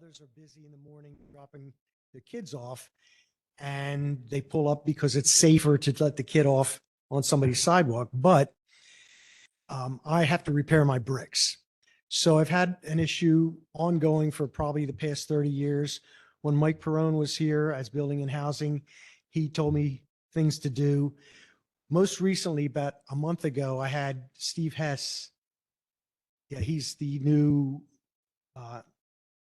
mothers are busy in the morning dropping their kids off, and they pull up because it's safer to let the kid off on somebody's sidewalk. But I have to repair my bricks. So I've had an issue ongoing for probably the past 30 years. When Mike Perone was here as building and housing, he told me things to do. Most recently, about a month ago, I had Steve Hess. Yeah, he's the new uh,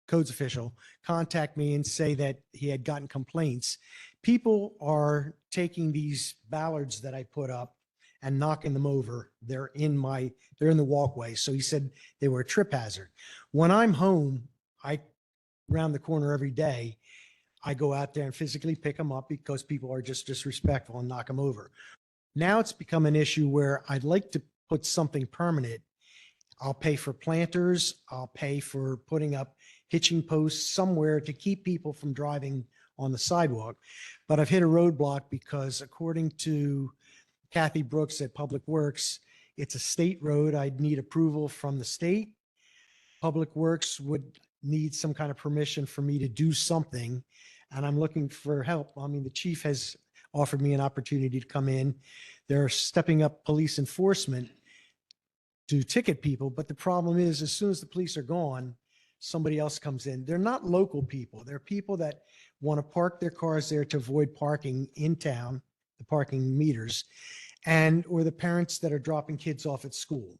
codes official, contact me and say that he had gotten complaints. People are taking these ballards that I put up and knocking them over. They're in the walkway. So he said they were a trip hazard. When I'm home, I round the corner every day. I go out there and physically pick them up because people are just disrespectful and knock them over. Now it's become an issue where I'd like to put something permanent. I'll pay for planters. I'll pay for putting up hitching posts somewhere to keep people from driving on the sidewalk. But I've hit a roadblock because according to Kathy Brooks at Public Works, it's a state road. I'd need approval from the state. Public Works would need some kind of permission for me to do something. And I'm looking for help. I mean, the chief has offered me an opportunity to come in. They're stepping up police enforcement to ticket people. But the problem is, as soon as the police are gone, somebody else comes in. They're not local people. They're people that want to park their cars there to avoid parking in town, the parking meters, or the parents that are dropping kids off at school.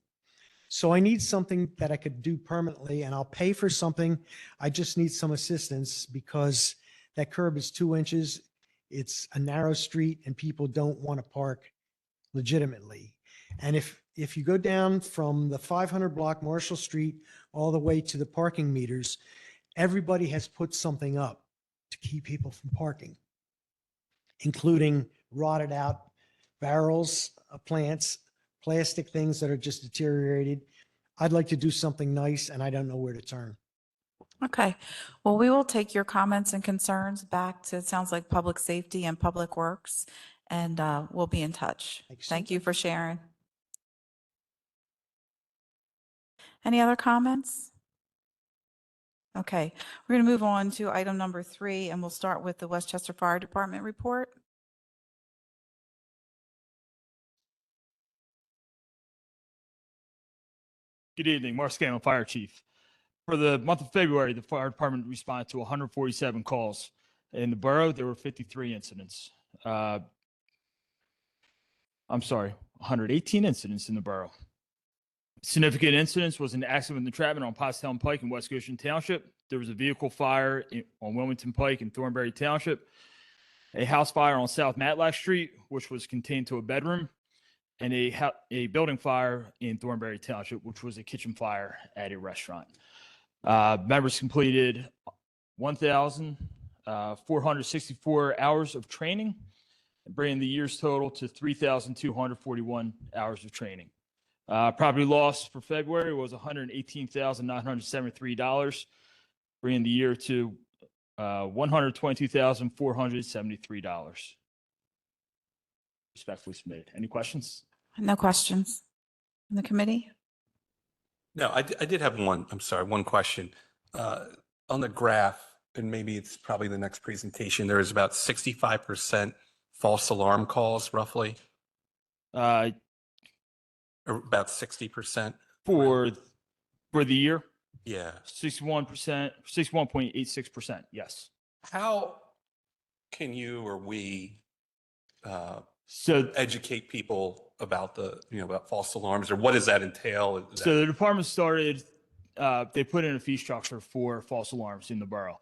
So I need something that I could do permanently, and I'll pay for something. I just need some assistance because that curb is 2 inches. It's a narrow street and people don't want to park legitimately. And if you go down from the 500 block Marshall Street all the way to the parking meters, everybody has put something up to keep people from parking, including rotted out barrels of plants, plastic things that are just deteriorated. I'd like to do something nice and I don't know where to turn. Okay, well, we will take your comments and concerns back to, it sounds like Public Safety and Public Works, and we'll be in touch. Thanks. Thank you for sharing. Any other comments? Okay, we're going to move on to item number 3, and we'll start with the Westchester Fire Department report. Good evening, Mark Scanlon, Fire Chief. For the month of February, the fire department responded to 147 calls. In the borough, there were 53 incidents. I'm sorry, 118 incidents in the borough. Significant incidents was an accident with entrapment on Pottstown Pike in West Goshen Township. There was a vehicle fire on Wilmington Pike in Thornberry Township, a house fire on South Matlack Street, which was contained to a bedroom, and a building fire in Thornberry Township, which was a kitchen fire at a restaurant. Members completed 1,464 hours of training, bringing the year's total to 3,241 hours of training. Property loss for February was $118,973, bringing the year to $122,473. Respectfully submitted. Any questions? No questions in the committee? No, I did have one. I'm sorry, one question. On the graph, and maybe it's probably the next presentation, there is about 65% false alarm calls, roughly, Uh, or about 60%. for the year, Yeah. 61%, 61.86%. Yes. How can you or we So educate people about about false alarms, or what does that entail? So the department started, they put in a fee structure for false alarms in the borough.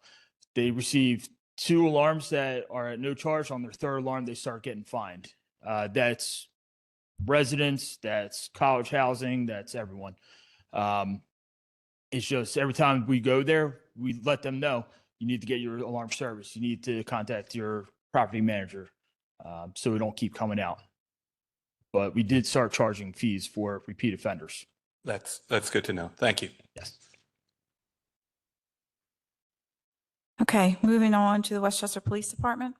They received 2 alarms that are at no charge. On their 3rd alarm, they start getting fined. That's residents, that's college housing, that's everyone. It's just every time we go there, we let them know you need to get your alarm service. You need to contact your property manager so we don't keep coming out. But we did start charging fees for repeat offenders. That's good to know. Thank you. Yes. Okay, moving on to the Westchester Police Department.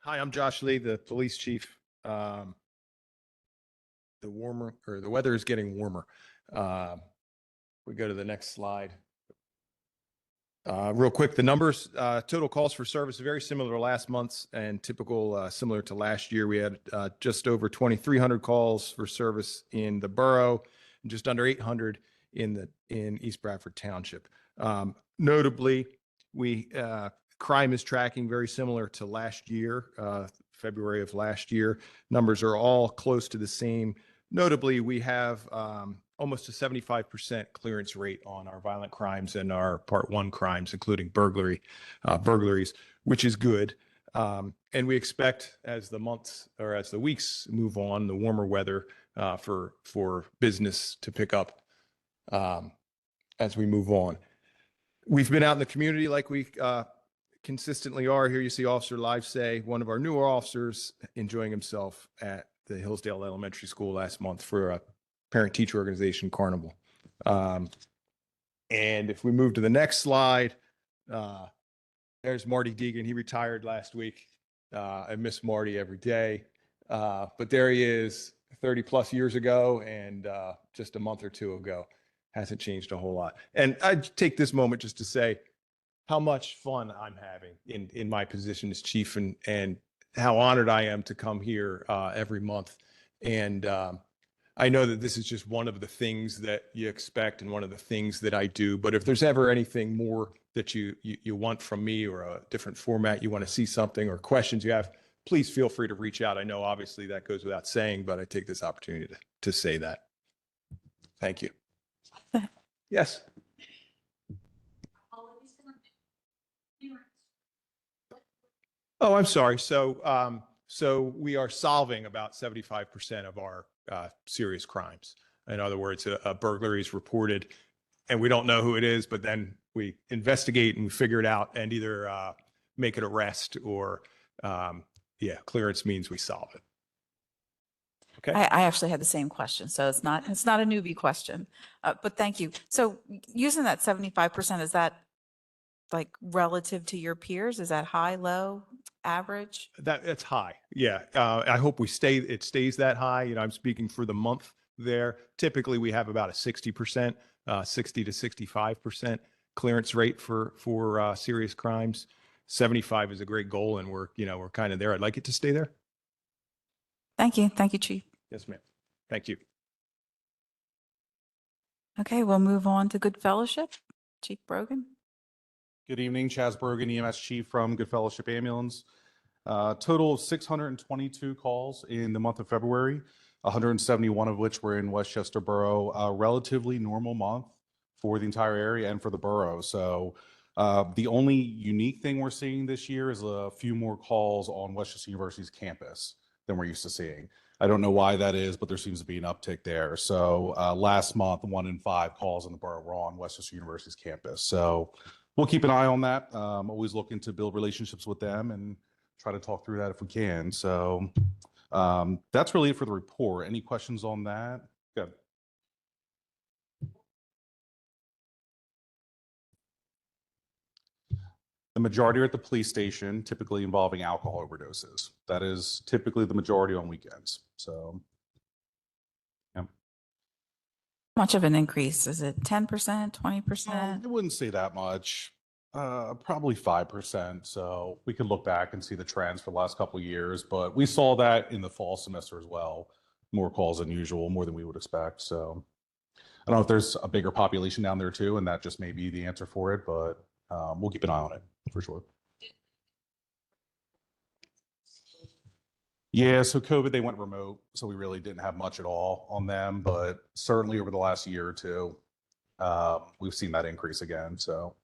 Hi, I'm Josh Lee, the police chief. the weather is getting warmer. We go to the next slide. Real quick, the numbers, total calls for service, very similar to last month's and typical, similar to last year. We had just over 2,300 calls for service in the borough and just under 800 in East Bradford Township. Notably, crime is tracking very similar to last year, February of last year. Numbers are all close to the same. Notably, we have almost a 75% clearance rate on our violent crimes and our Part 1 crimes, including burglaries, which is good. And we expect as the months or as the weeks move on, the warmer weather for business to pick up as we move on. We've been out in the community like we consistently are. Here you see Officer Livesay, one of our newer officers, enjoying himself at the Hillsdale Elementary School last month for a parent-teacher organization carnival. And if we move to the next slide, there's Marty Deegan. He retired last week. I miss Marty every day. But there he is 30 plus years ago and just a month or two ago. Hasn't changed a whole lot. And I take this moment just to say how much fun I'm having in my position as chief and how honored I am to come here every month. And I know that this is just one of the things that you expect and one of the things that I do. But if there's ever anything more that you want from me or a different format, you want to see something or questions you have, please feel free to reach out. I know obviously that goes without saying, but I take this opportunity to say that. Thank you. Yes. Oh, I'm sorry. So we are solving about 75% of our serious crimes. In other words, a burglary is reported and we don't know who it is, but then we investigate and we figure it out and either make an arrest or clearance means we solve it. Okay. I actually had the same question, so it's not a newbie question, but thank you. So using that 75%, is that like relative to your peers? Is that high, low, average? That's high. Yeah. I hope it stays that high. You know, I'm speaking for the month there. Typically we have about a 60%, 60 to 65% clearance rate for serious crimes. 75 is a great goal and we're kind of there. I'd like it to stay there. Thank you. Thank you, Chief. Yes, ma'am. Thank you. Okay, we'll move on to Good Fellowship. Chief Brogan. Good evening, Chaz Brogan, EMS Chief from Good Fellowship Ambulance. Total of 622 calls in the month of February, 171 of which were in Westchester Borough. A relatively normal month for the entire area and for the borough. So the only unique thing we're seeing this year is a few more calls on Westchester University's campus than we're used to seeing. I don't know why that is, but there seems to be an uptick there. So last month, 1 in 5 calls in the borough were on Westchester University's campus. So we'll keep an eye on that. Always looking to build relationships with them and try to talk through that if we can. So that's really it for the report. Any questions on that? Good. The majority are at the police station, typically involving alcohol overdoses. That is typically the majority on weekends. So, yeah. Much of an increase? Is it 10%, 20%? I wouldn't say that much. Probably 5%. So we could look back and see the trends for the last couple of years, but we saw that in the fall semester as well. More calls than usual, more than we would expect. So I don't know if there's a bigger population down there too, and that just may be the answer for it, but we'll keep an eye on it for sure. Yeah, so COVID, they went remote, so we really didn't have much at all on them, but certainly over the last year or two, we've seen that increase again. So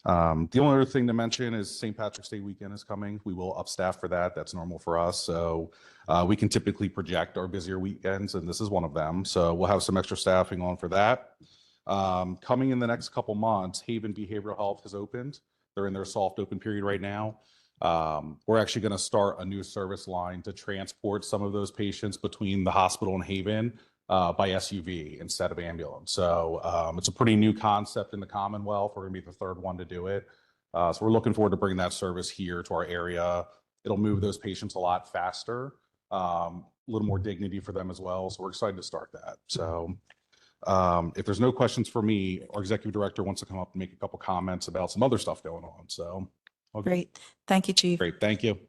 the only other thing to mention is St. Patrick's Day weekend is coming. We will upstaff for that. That's normal for us. So we can typically project our busier weekends, and this is one of them. So we'll have some extra staffing on for that. Coming in the next couple months, Haven Behavioral Health has opened. They're in their soft open period right now. We're actually going to start a new service line to transport some of those patients between the hospital and Haven by SUV instead of ambulance. So it's a pretty new concept in the Commonwealth. We're going to be the third one to do it. So we're looking forward to bringing that service here to our area. It'll move those patients a lot faster. little more dignity for them as well. So we're excited to start that. So if there's no questions for me, our executive director wants to come up and make a couple comments about some other stuff going on. So okay. Great. Thank you, Chief. Great. Thank you.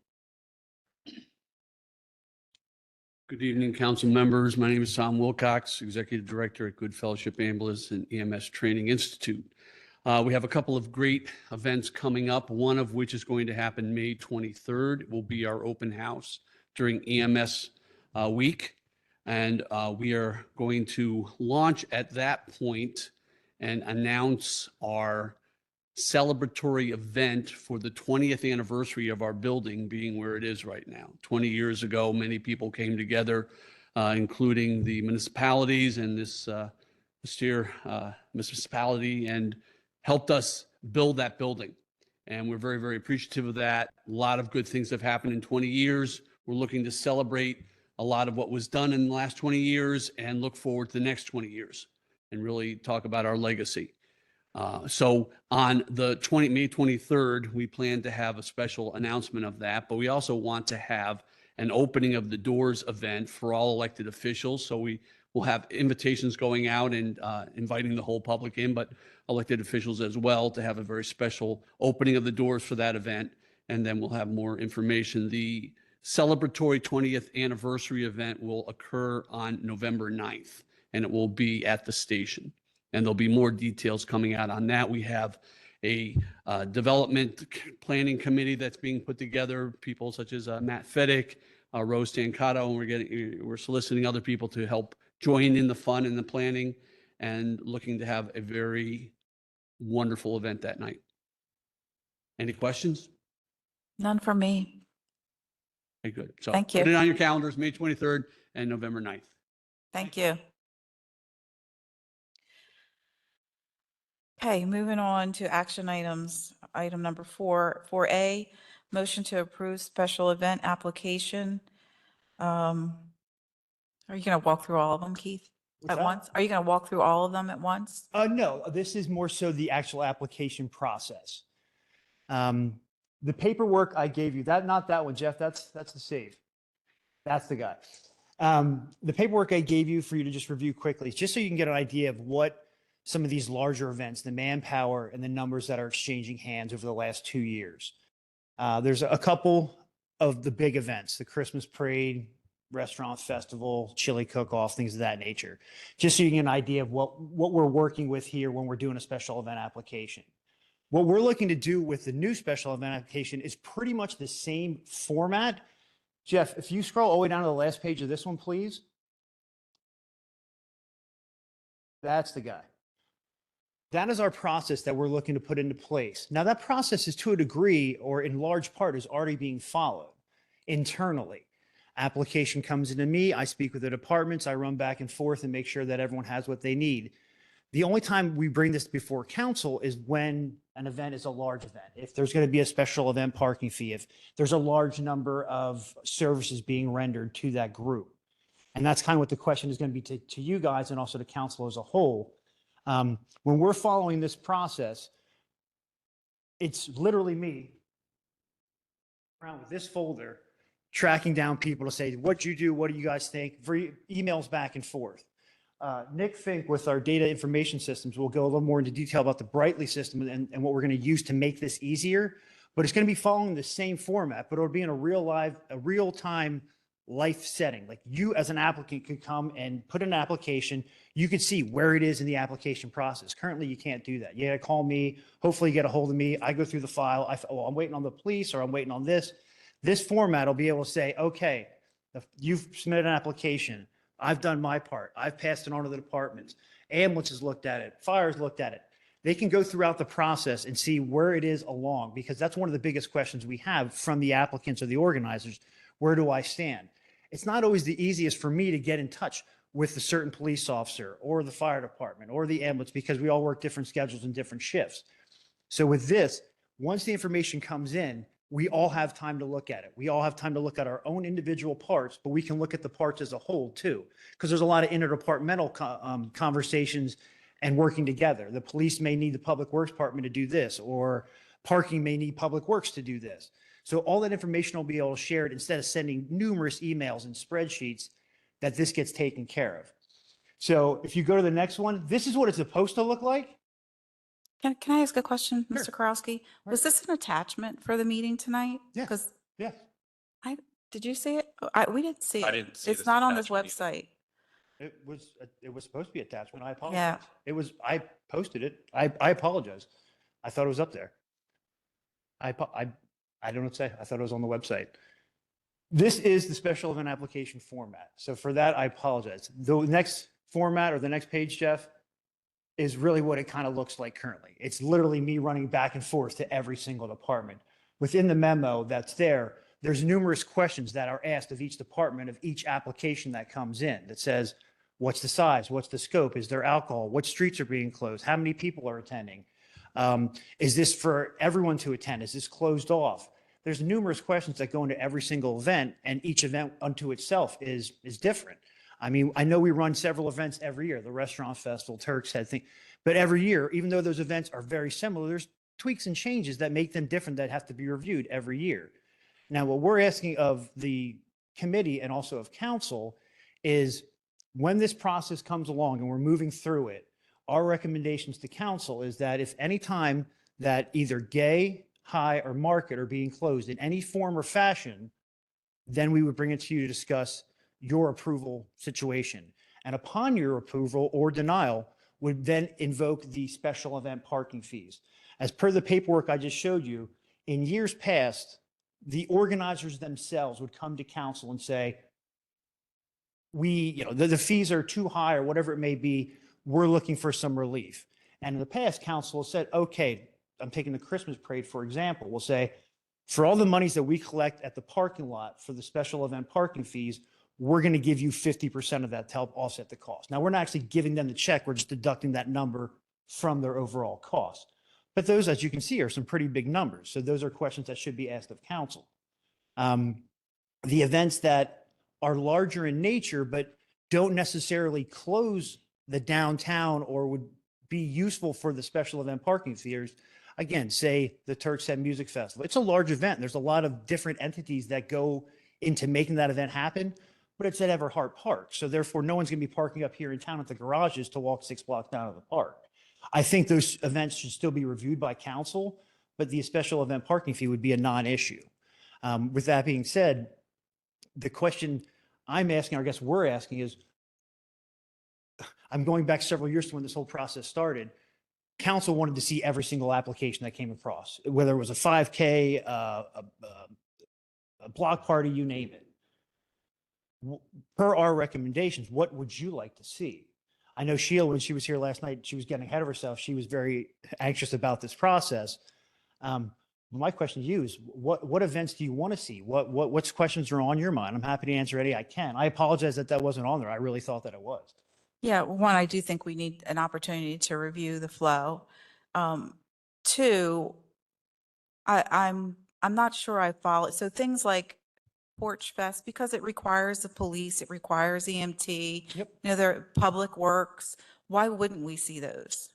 Good evening, council members. My name is Tom Wilcox, Executive Director at Good Fellowship Ambulance and EMS Training Institute. We have a couple of great events coming up, one of which is going to happen May 23rd. It will be our open house during EMS week. And we are going to launch at that point and announce our celebratory event for the 20th anniversary of our building being where it is right now. 20 years ago, many people came together, including the municipalities and this austere municipality, and helped us build that building. And we're very, very appreciative of that. A lot of good things have happened in 20 years. We're looking to celebrate a lot of what was done in the last 20 years and look forward to the next 20 years and really talk about our legacy. So on the May 23rd, we plan to have a special announcement of that, but we also want to have an opening of the doors event for all elected officials. So we will have invitations going out and inviting the whole public in, but elected officials as well, to have a very special opening of the doors for that event. And then we'll have more information. The celebratory 20th anniversary event will occur on November 9th, and it will be at the station. And there'll be more details coming out on that. We have a development planning committee that's being put together, people such as Matt Fedek, Rose Stancato, and we're soliciting other people to help join in the fun and the planning, and looking to have a very wonderful event that night. Any questions? None for me. Okay, good. So Thank you. put it on your calendars, May 23rd and November 9th. Thank you. Okay, moving on to action items. Item number 4A, motion to approve special event application. Are you going to walk through all of them, Keith, What's at that? once? Are you going to walk through all of them at once? No, this is more so the actual application process. The paperwork I gave you, not that one, Jeff, that's the save. That's the guy. The paperwork I gave you for you to just review quickly, just so you can get an idea of what some of these larger events, the manpower and the numbers that are exchanging hands over the last 2 years. There's a couple of the big events, the Christmas parade, restaurant festival, chili cook-off, things of that nature, just so you get an idea of what we're working with here when we're doing a special event application. What we're looking to do with the new special event application is pretty much the same format. Jeff, if you scroll all the way down to the last page of this one, please. That's the guy. That is our process that we're looking to put into place. Now, that process is to a degree, or in large part, is already being followed internally. Application comes into me, I speak with the departments, I run back and forth and make sure that everyone has what they need. The only time we bring this before council is when an event is a large event. If there's going to be a special event parking fee, if there's a large number of services being rendered to that group. And that's kind of what the question is going to be to you guys and also to council as a whole. When we're following this process, it's literally me around with this folder, tracking down people to say, what'd you do? What do you guys think? Emails back and forth. Nick Fink with our data information systems will go a little more into detail about the Brightly system and what we're going to use to make this easier. But it's going to be following the same format, but it'll be in a real-time life setting. Like, you as an applicant could come and put in an application. You could see where it is in the application process. Currently, you can't do that. You got to call me. Hopefully you get a hold of me. I go through the file. I'm waiting on the police, or I'm waiting on this. This format will be able to say, okay, you've submitted an application. I've done my part. I've passed it on to the departments. Ambulance has looked at it. Fire's looked at it. They can go throughout the process and see where it is along, because that's one of the biggest questions we have from the applicants or the organizers. Where do I stand? It's not always the easiest for me to get in touch with a certain police officer or the fire department or the ambulance, because we all work different schedules and different shifts. So with this, once the information comes in, we all have time to look at it. We all have time to look at our own individual parts, but we can look at the parts as a whole too, because there's a lot of interdepartmental conversations and working together. The police may need the public works department to do this, or parking may need public works to do this. So all that information will be all shared instead of sending numerous emails and spreadsheets, that this gets taken care of. So if you go to the next one, this is what it's supposed to look like. Can I ask a question, Sure. Mr. Karowski? Was this an attachment for the meeting tonight? Yeah. Because Yeah. did you see it? Oh, we didn't see it. I didn't see It's this not on this attachment either. website. It was supposed to be attachment. I Yeah. apologize. I posted it. I apologize. I thought it was up there. I don't know what to say. I thought it was on the website. This is the special event application format. So for that, I apologize. The next format or the next page, Jeff, is really what it kind of looks like currently. It's literally me running back and forth to every single department. Within the memo that's there, there's numerous questions that are asked of each department of each application that comes in that says, what's the size? What's the scope? Is there alcohol? What streets are being closed? How many people are attending? Is this for everyone to attend? Is this closed off? There's numerous questions that go into every single event, and each event unto itself is different. I mean, I know we run several events every year, the Restaurant Festival, Turk's Head thing, but every year, even though those events are very similar, there's tweaks and changes that make them different that have to be reviewed every year. Now, what we're asking of the committee and also of council is when this process comes along and we're moving through it, our recommendations to council is that if any time that either Gay, High, or Market are being closed in any form or fashion, then we would bring it to you to discuss your approval situation. And upon your approval or denial, would then invoke the special event parking fees. As per the paperwork I just showed you, in years past, the organizers themselves would come to council and say, the fees are too high or whatever it may be, we're looking for some relief. And in the past, council has said, okay, I'm taking the Christmas parade, for example, we'll say, for all the monies that we collect at the parking lot for the special event parking fees, we're going to give you 50% of that to help offset the cost. Now, we're not actually giving them the check. We're just deducting that number from their overall cost. But those, as you can see, are some pretty big numbers. So those are questions that should be asked of council. The events that are larger in nature, but don't necessarily close the downtown or would be useful for the special event parking fees. Again, say the Turk's Head Music Festival. It's a large event. There's a lot of different entities that go into making that event happen, but it's at Everhart Park. So therefore, no one's going to be parking up here in town at the garages to walk 6 blocks down to the park. I think those events should still be reviewed by council, but the special event parking fee would be a non-issue. With that being said, the question I'm asking, or I guess we're asking is, I'm going back several years to when this whole process started. Council wanted to see every single application that came across, whether it was a 5K, a block party, you name it. Per our recommendations, what would you like to see? I know Sheila, when she was here last night, she was getting ahead of herself. She was very anxious about this process. My question to you is, what events do you want to see? What questions are on your mind? I'm happy to answer any I can. I apologize that wasn't on there. I really thought that it was. Yeah, one, I do think we need an opportunity to review the flow. Two, I'm not sure I follow. So things like Porch Fest, because it requires the police, it requires EMT, Yep. They're public works. Why wouldn't we see those?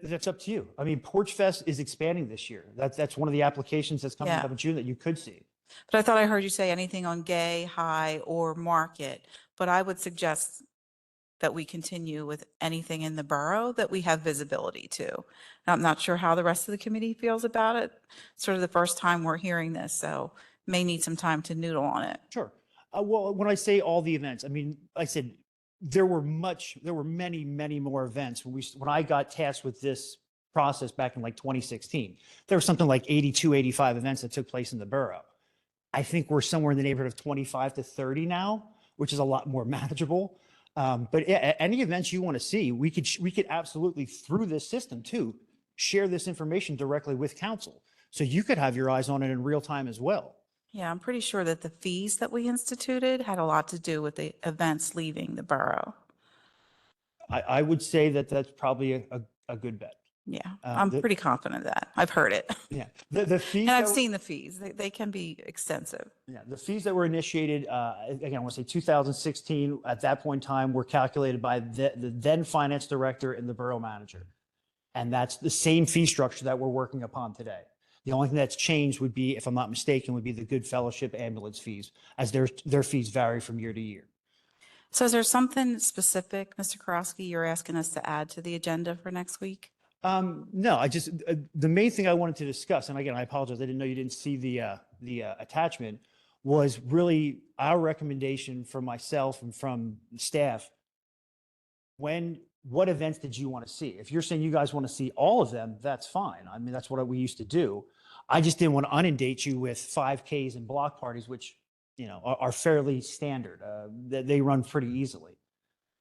That's up to you. I mean, Porch Fest is expanding this year. That's one of the applications that's coming Yeah. up in June that you could see. But I thought I heard you say anything on Gay, High, or Market. But I would suggest that we continue with anything in the borough that we have visibility to. I'm not sure how the rest of the committee feels about it. Sort of the first time we're hearing this, so may need some time to noodle on it. Sure. Well, when I say all the events, I mean, like I said, there were many, many more events when I got tasked with this process back in like 2016. There was something like 82, 85 events that took place in the borough. I think we're somewhere in the neighborhood of 25 to 30 now, which is a lot more manageable. But yeah, any events you want to see, we could absolutely, through this system too, share this information directly with council. So you could have your eyes on it in real time as well. Yeah, I'm pretty sure that the fees that we instituted had a lot to do with the events leaving the borough. I would say that that's probably a good bet. Yeah, I'm pretty confident of that. I've heard it. Yeah. The fees. And I've that- seen the fees. They can be extensive. Yeah, the fees that were initiated, again, I want to say 2016, at that point in time, were calculated by the then finance director and the borough manager. And that's the same fee structure that we're working upon today. The only thing that's changed would be, if I'm not mistaken, would be the Good Fellowship ambulance fees, as their fees vary from year to year. So is there something specific, Mr. Karowski, you're asking us to add to the agenda for next week? No, I just, the main thing I wanted to discuss, and again, I apologize, I didn't know you didn't see the attachment, was really our recommendation from myself and from staff. What events did you want to see? If you're saying you guys want to see all of them, that's fine. I mean, that's what we used to do. I just didn't want to inundate you with 5Ks and block parties, which, are fairly standard. They run pretty easily.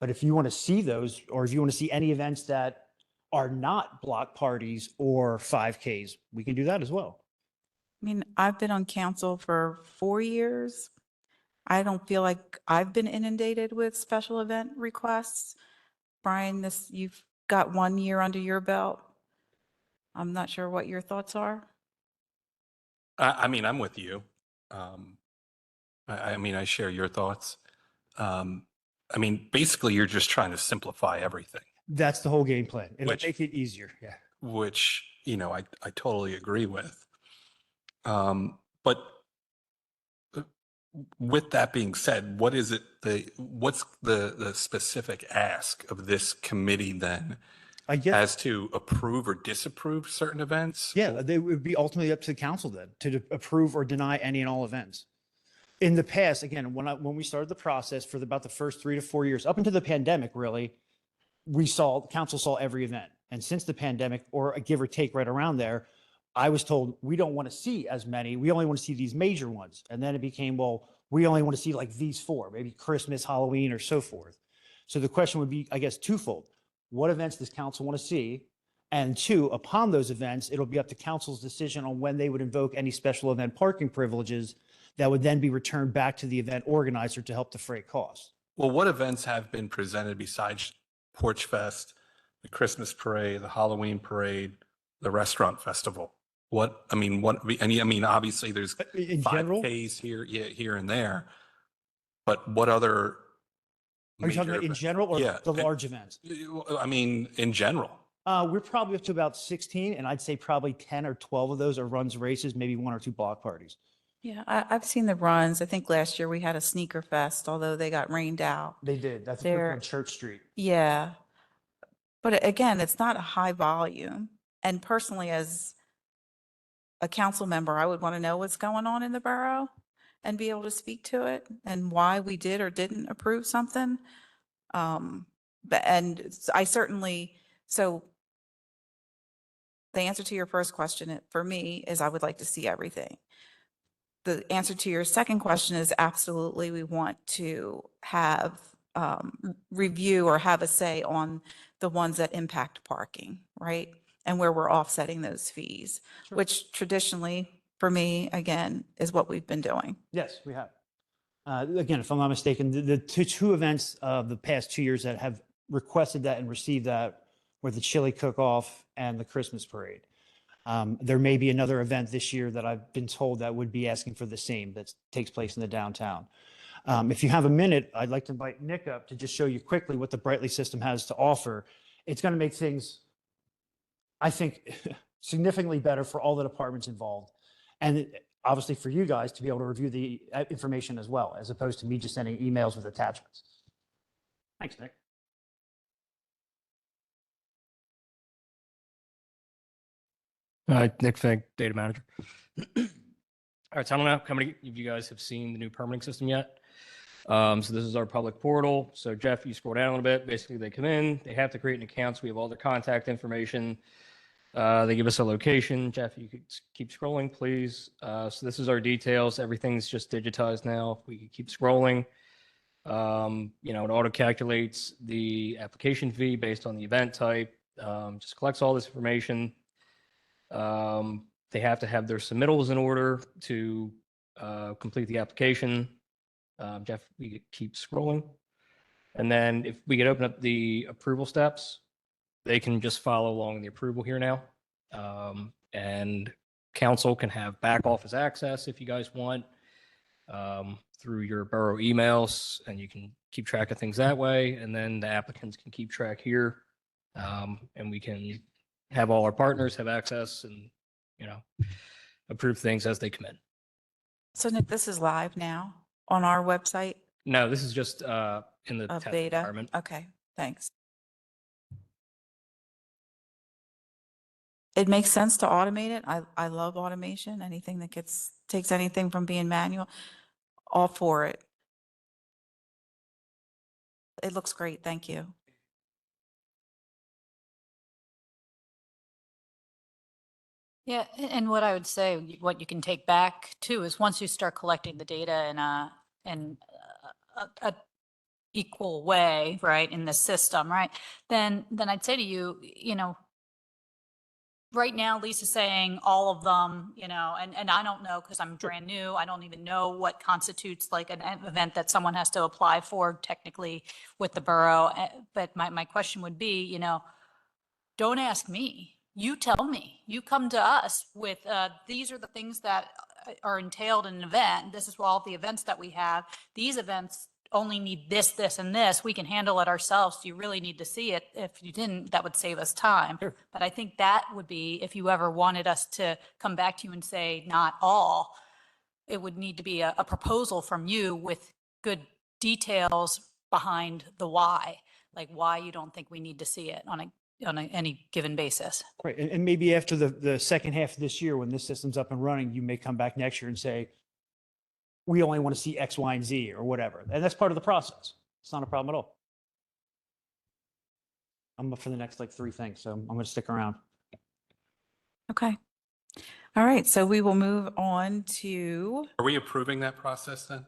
But if you want to see those, or if you want to see any events that are not block parties or 5Ks, we can do that as well. I mean, I've been on council for 4 years. I don't feel like I've been inundated with special event requests. Brian, you've got 1 year under your belt. I'm not sure what your thoughts are. I mean, I'm with you. I mean, I share your thoughts. I mean, basically, you're just trying to simplify everything, That's the whole game plan. It'll Which- make it easier. Yeah. which, I totally agree with. But with that being said, what's the specific ask of this committee then I guess. as to approve or disapprove certain events? Yeah, they would be ultimately up to the council then to approve or deny any and all events. In the past, again, when we started the process for about the first 3 to 4 years, up into the pandemic, really, council saw every event. And since the pandemic, or a give or take right around there, I was told, we don't want to see as many. We only want to see these major ones. And then it became, well, we only want to see like these 4, maybe Christmas, Halloween, or so forth. So the question would be, I guess, twofold. What events does council want to see? And 2, upon those events, it'll be up to council's decision on when they would invoke any special event parking privileges that would then be returned back to the event organizer to help defray costs. Well, what events have been presented besides Porch Fest, the Christmas parade, the Halloween parade, the restaurant festival? Obviously there's In general, 5Ks here and there, but what other? are you talking major about in events? general or Yeah, the large events? I mean, in general. We're probably up to about 16, and I'd say probably 10 or 12 of those are runs, races, maybe 1 or 2 block parties. Yeah, I've seen the runs. I think last year we had a sneaker fest, although they got rained out. They did. That's They're- on Church Street. Yeah. But again, it's not a high volume. And personally, as a council member, I would want to know what's going on in the borough and be able to speak to it and why we did or didn't approve something. I certainly, so the answer to your first question for me is I would like to see everything. The answer to your second question is absolutely, we want to have review or have a say on the ones that impact parking, right? And where we're offsetting those fees, which traditionally, for me, again, is what we've been doing. Yes, we have. Again, if I'm not mistaken, the two events of the past 2 years that have requested that and received that were the chili cook-off and the Christmas parade. There may be another event this year that I've been told that would be asking for the same, that takes place in the downtown. If you have a minute, I'd like to invite Nick up to just show you quickly what the Brightly system has to offer. It's going to make things, I think, significantly better for all the departments involved. And obviously for you guys to be able to review the information as well, as opposed to me just sending emails with attachments. Thanks, Nick. Nick Fink, data manager. All right, so I don't know how many of you guys have seen the new permitting system yet. So this is our public portal. So Jeff, you scroll down a little bit. Basically, they come in, they have to create an account. So we have all their contact information. They give us a location. Jeff, you could keep scrolling, please. So this is our details. Everything's just digitized now. We can keep scrolling. It auto calculates the application fee based on the event type. Just collects all this information. They have to have their submittals in order to complete the application. Jeff, we could keep scrolling. And then if we could open up the approval steps, they can just follow along the approval here now. And council can have back office access if you guys want through your borough emails, and you can keep track of things that way. And then the applicants can keep track here. And we can have all our partners have access, and approve things as they come in. So Nick, this is live now on our website No, this is just in the of test beta? environment. Okay, thanks. It makes sense to automate it. I love automation. Anything that takes anything from being manual, all for it. It looks great. Thank you. Yeah, and what I would say, what you can take back too, is once you start collecting the data in a equal way, right, in the system, right, then I'd say to you, right now Lisa's saying all of them, and I don't know because I'm brand new. I don't even know what constitutes like an event that someone has to apply for technically with the borough. But my question would be, don't ask me. You tell me. You come to us with these are the things that are entailed in an event. This is all the events that we have. These events only need this, this, and this. We can handle it ourselves. You really need to see it. If you didn't, that would save us time. Sure. But I think that would be, if you ever wanted us to come back to you and say, not all, it would need to be a proposal from you with good details behind the why, like why you don't think we need to see it on any given basis. Right. And maybe after the second half of this year, when this system's up and running, you may come back next year and say, we only want to see X, Y, and Z or whatever. And that's part of the process. It's not a problem at all. I'm up for the next like 3 things, so I'm going to stick around. Okay. All right. So we will move on to, Are we approving that process then?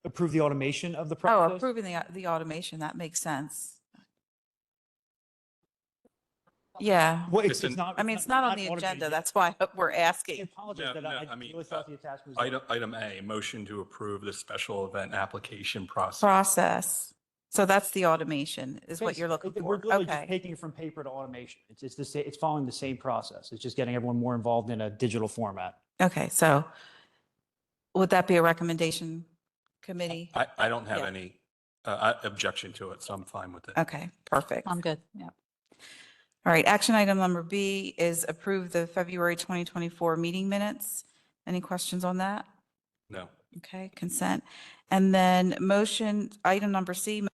Approve the automation of the oh, process. approving the automation. That makes sense. Yeah. Well, It's I mean, it's not on the automated agenda. yet. That's why we're I asking. apologize No, that no, I I mean, really thought the attachment was. Item A, motion to approve the special event application process. Process. So that's the automation is what you're looking Basically, for. We're literally just Okay. taking it from paper to automation. It's following the same process. It's just getting everyone more involved in a digital format. Okay. So would that be a recommendation committee? I don't have Yeah. any objection to it, so I'm fine with it. Okay, perfect. I'm good. Yeah. All right, action item number B is approve the February 2024 meeting minutes. Any questions on that? No. Okay, consent. And then motion, item number C,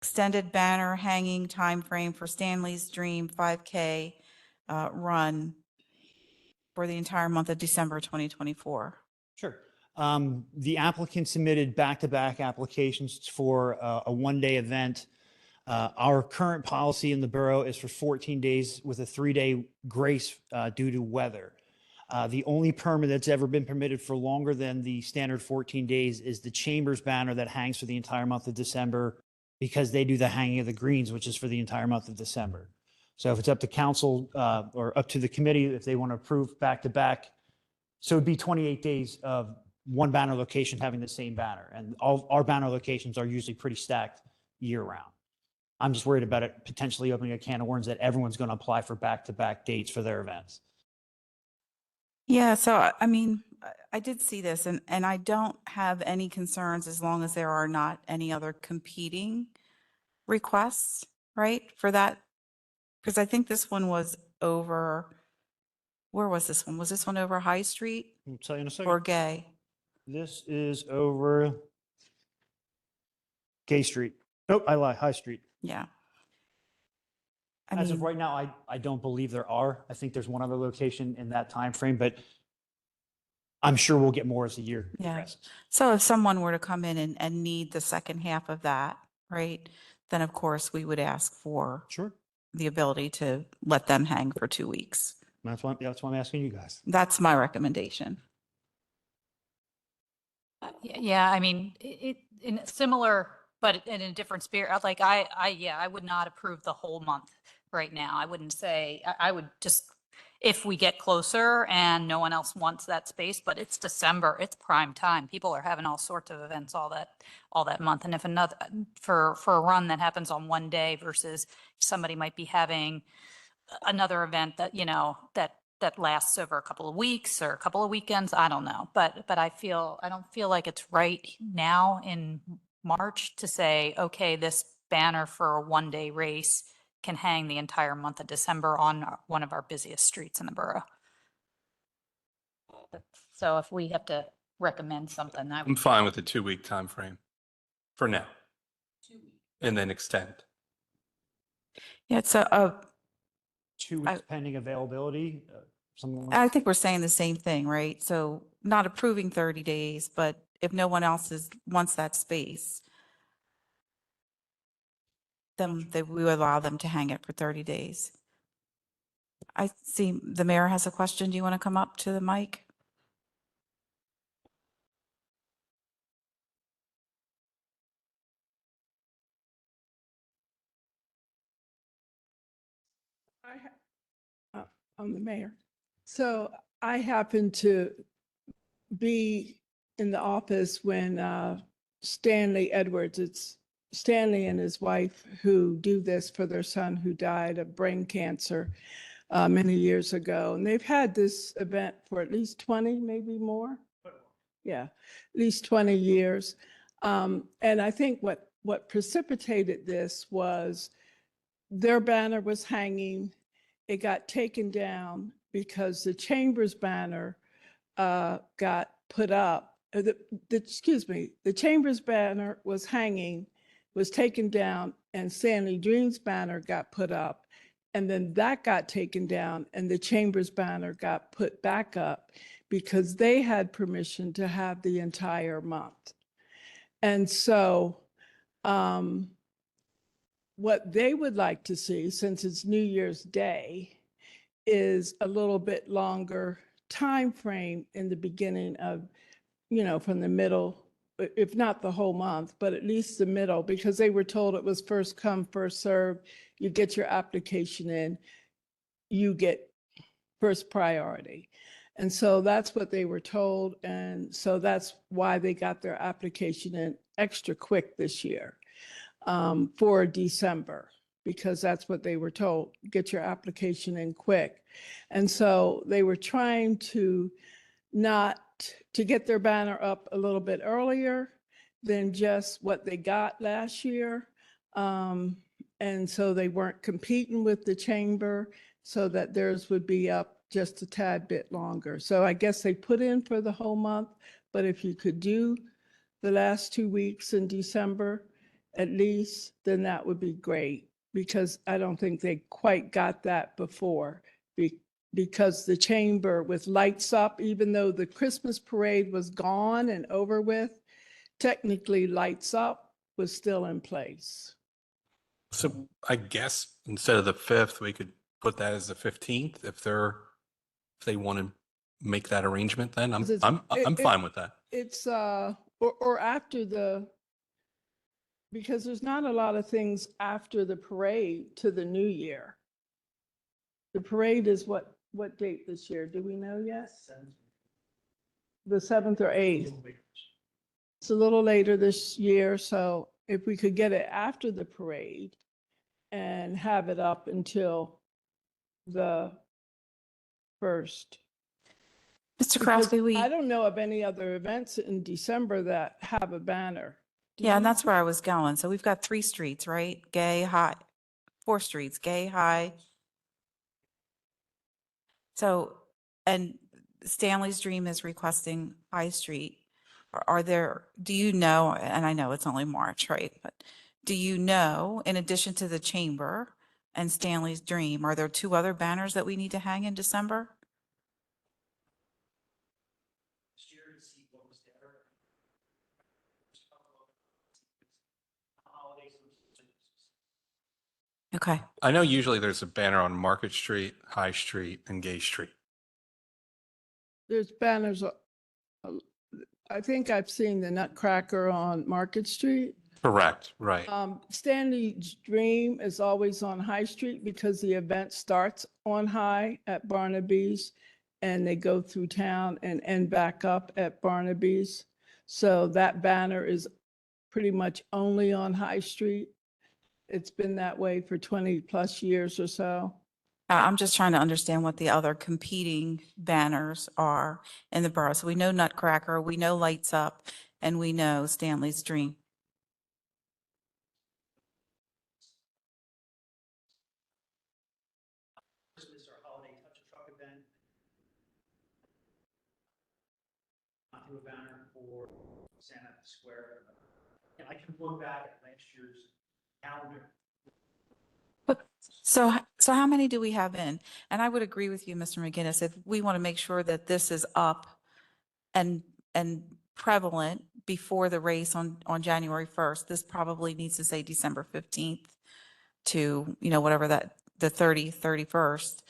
extended banner hanging timeframe for Stanley's Dream 5K run for the entire month of December 2024. Sure. The applicant submitted back-to-back applications for a one-day event. Our current policy in the borough is for 14 days with a 3-day grace due to weather. The only permit that's ever been permitted for longer than the standard 14 days is the Chambers banner that hangs for the entire month of December because they do the hanging of the greens, which is for the entire month of December. So if it's up to council or up to the committee, if they want to approve back-to-back, so it'd be 28 days of one banner location having the same banner. And all our banner locations are usually pretty stacked year-round. I'm just worried about it potentially opening a can of worms that everyone's going to apply for back-to-back dates for their events. Yeah, so I mean, I did see this and I don't have any concerns as long as there are not any other competing requests, right, for that? Because I think this one was over, where was this one? Was this one over High Street I'll tell you in a or second. Gay? This is over Gay Street. Nope, I lie, High Street. Yeah. I As of mean, right now, I don't believe there are. I think there's one other location in that time frame, but I'm sure we'll get more as the year Yeah. progresses. so if someone were to come in and need the second half of that, right, then of course we would ask for Sure. the ability to let them hang for 2 weeks. That's why I'm asking you guys. That's my recommendation. Yeah, I mean, it in a similar, but in a different spirit, like I would not approve the whole month right now. I wouldn't say, I would just, if we get closer and no one else wants that space, but it's December, it's prime time. People are having all sorts of events all that month. And if another, for a run that happens on one day versus somebody might be having another event that, that lasts over a couple of weeks or a couple of weekends, I don't know. But I don't feel like it's right now in March to say, okay, this banner for a one-day race can hang the entire month of December on one of our busiest streets in the borough. So if we have to recommend something, I I'm would, fine with the 2-week time frame for now. And then extend. Yeah, it's 2 I- weeks pending availability, something like. I think we're saying the same thing, right? So not approving 30 days, but if no one else wants that space, then we would allow them to hang it for 30 days. I see the mayor has a question. Do you want to come up to the mic? I'm the mayor. So I happened to be in the office when Stanley Edwards, it's Stanley and his wife who do this for their son who died of brain cancer many years ago. And they've had this event for at least 20, maybe more. Yeah, at least 20 years. And I think what precipitated this was their banner was hanging. It got taken down because the Chambers banner got put up. The Chambers banner was hanging, was taken down, and Stanley Dreams banner got put up. And then that got taken down, and the Chambers banner got put back up because they had permission to have the entire month. And so what they would like to see, since it's New Year's Day, is a little bit longer time frame in the beginning of, from the middle, if not the whole month, but at least the middle, because they were told it was first come, first served. You get your application in, you get first priority. And so that's what they were told. And so that's why they got their application in extra quick this year for December, because that's what they were told, get your application in quick. And so they were trying to get their banner up a little bit earlier than just what they got last year. And so they weren't competing with the chamber so that theirs would be up just a tad bit longer. So I guess they put in for the whole month, but if you could do the last 2 weeks in December at least, then that would be great, because I don't think they quite got that before. Because the chamber with lights up, even though the Christmas parade was gone and over with, technically lights up was still in place. So I guess instead of the 5th, we could put that as the 15th if they want to make that arrangement, then I'm fine with that. It's or after because there's not a lot of things after the parade to the new year. The parade is what date this year? Do we know yet? The 7th or 8th. It's a little later this year, so if we could get it after the parade and have it up until the 1st. Mr. Because Crosby, I don't know of any other events in December that have a banner. Do yeah, you and know? that's where I was going. So we've got 3 streets, right? Gay, High, 4 streets, Gay, High. So, and Stanley's Dream is requesting High Street. Do you know, and I know it's only March, right? But do you know, in addition to the Chamber and Stanley's Dream, are there 2 other banners that we need to hang in December? Okay. I know usually there's a banner on Market Street, High Street, and Gay Street. There's banners. I think I've seen the Nutcracker on Market Street. Correct, right. Stanley's Dream is always on High Street because the event starts on High at Barnaby's and they go through town and end back up at Barnaby's. So that banner is pretty much only on High Street. It's been that way for 20 plus years or so. I'm just trying to understand what the other competing banners are in the borough. So we know Nutcracker, we know Lights Up, and we know Stanley's Dream. I can look back at next year's calendar. So how many do we have in? And I would agree with you, Mr. McGinnis, if we want to make sure that this is up and prevalent before the race on January 1st, this probably needs to say December 15th to, whatever that, the 30th, 31st,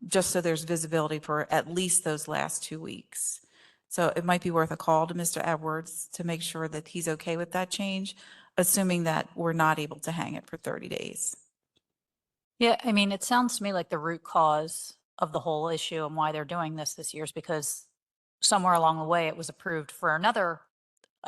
just so there's visibility for at least those last 2 weeks. So it might be worth a call to Mr. Edwards to make sure that he's okay with that change, assuming that we're not able to hang it for 30 days. Yeah, I mean, it sounds to me like the root cause of the whole issue and why they're doing this year is because somewhere along the way it was approved for another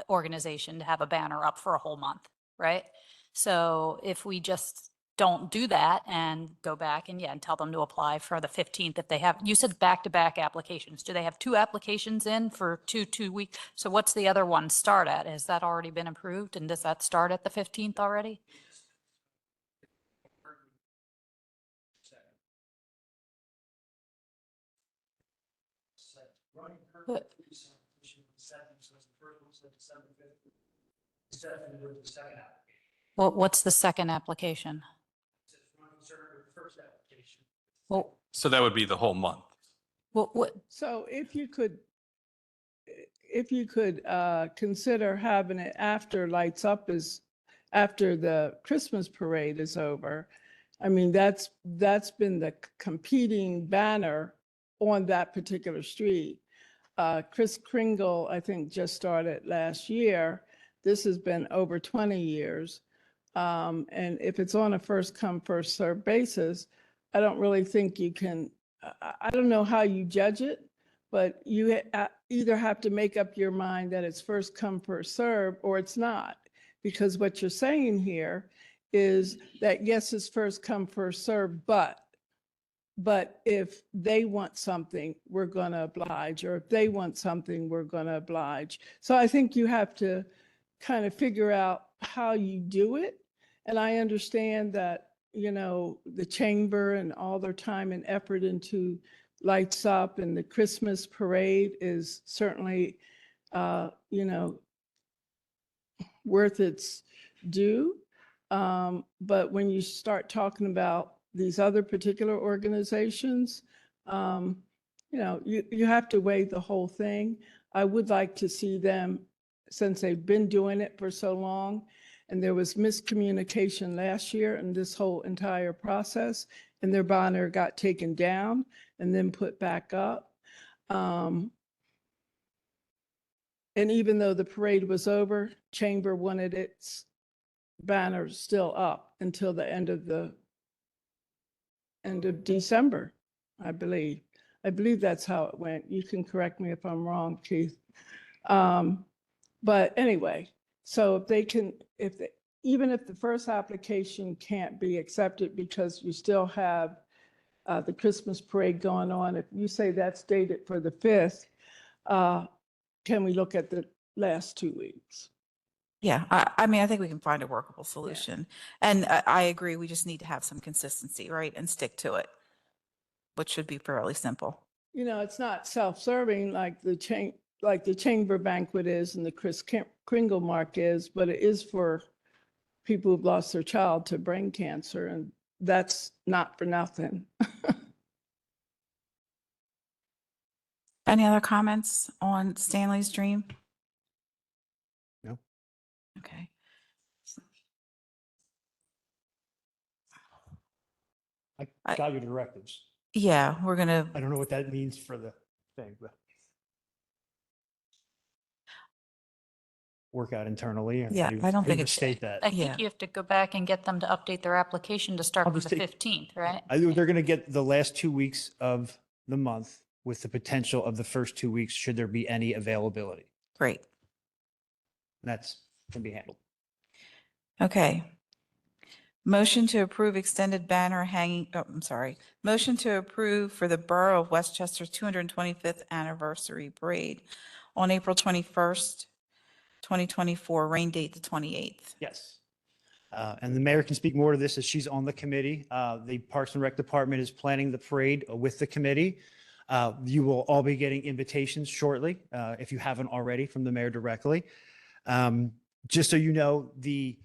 organization to have a banner up for a whole month, right? So if we just don't do that and go back and tell them to apply for the 15th if they have, you said back-to-back applications. Do they have 2 applications in for two weeks? So what's the other one start at? Has that already been approved? And does that start at the 15th already? But- what's the second application? Well, So that would be the whole month. what, So if you could consider having it after Lights Up after the Christmas parade is over. I mean, that's been the competing banner on that particular street. Kris Kringle, I think, just started last year. This has been over 20 years. And if it's on a first come, first served basis, I don't really think you can, I don't know how you judge it, but you either have to make up your mind that it's first come, first served, or it's not. Because what you're saying here is that, yes, it's first come, first served, but if they want something, we're going to oblige, or if they want something, we're going to oblige. So I think you have to kind of figure out how you do it. And I understand that, the chamber and all their time and effort into Lights Up and the Christmas parade is certainly, worth its due. But when you start talking about these other particular organizations, you have to weigh the whole thing. I would like to see them, since they've been doing it for so long, and there was miscommunication last year in this whole entire process, and their banner got taken down and then put back up. And even though the parade was over, Chamber wanted its banner still up until the end of December, I believe. I believe that's how it went. You can correct me if I'm wrong, Keith. But anyway, so even if the first application can't be accepted because you still have the Christmas parade going on, if you say that's dated for the 5th, can we look at the last 2 weeks? Yeah, I mean, I think we can find a workable solution. And I agree, we just need to have some consistency, right? And stick to it, which should be fairly simple. It's not self-serving like the chamber banquet is and the Kris Kringle mark is, but it is for people who've lost their child to brain cancer, and that's not for nothing. Any other comments on Stanley's Dream? No. Okay. I got your directives. Yeah, we're gonna, I don't know what that means for the thing, but work out internally. Or Yeah, how do you- I don't how do you think it's- state that. I Yeah. think you have to go back and get them to update their application to start I'll from just the take- 15th, right? They're going to get the last 2 weeks of the month with the potential of the first 2 weeks, should there be any availability. great. That's can be handled. Okay. Motion to approve extended banner hanging, Motion to approve for the Borough of Westchester's 225th anniversary parade on April 21st, 2024, rain date the 28th. Yes. And the mayor can speak more to this as she's on the committee. The Parks and Rec Department is planning the parade with the committee. You will all be getting invitations shortly, if you haven't already, from the mayor directly. just so you know, the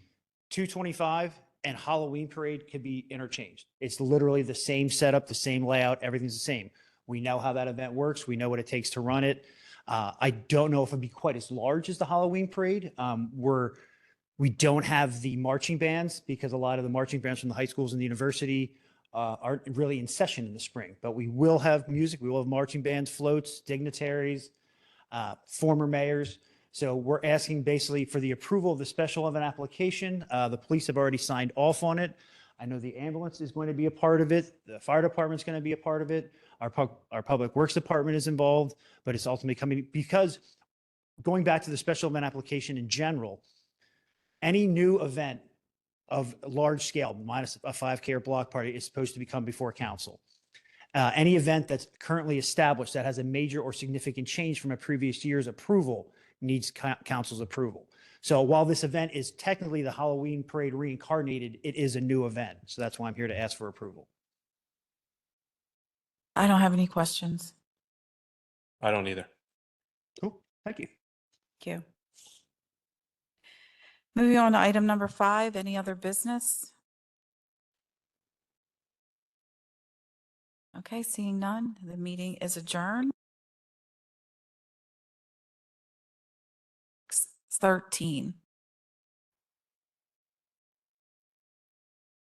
225 and Halloween parade can be interchanged. It's literally the same setup, the same layout, everything's the same. We know how that event works. We know what it takes to run it. I don't know if it'd be quite as large as the Halloween parade. We don't have the marching bands because a lot of the marching bands from the high schools and the university aren't really in session in the spring. But we will have music. We will have marching bands, floats, dignitaries, former mayors. So we're asking basically for the approval of the special event application. The police have already signed off on it. I know the ambulance is going to be a part of it. The fire department's going to be a part of it. Our public works department is involved, but it's ultimately coming because going back to the special event application in general, any new event of large scale, minus a 5K or block party, is supposed to come before council. Any event that's currently established that has a major or significant change from a previous year's approval needs council's approval. So while this event is technically the Halloween parade reincarnated, it is a new event. So that's why I'm here to ask for approval. I don't have any questions. I don't either. Cool. Thank you. Thank you. Moving on to item number 5, any other business? Okay, seeing none, the meeting is adjourned. 13.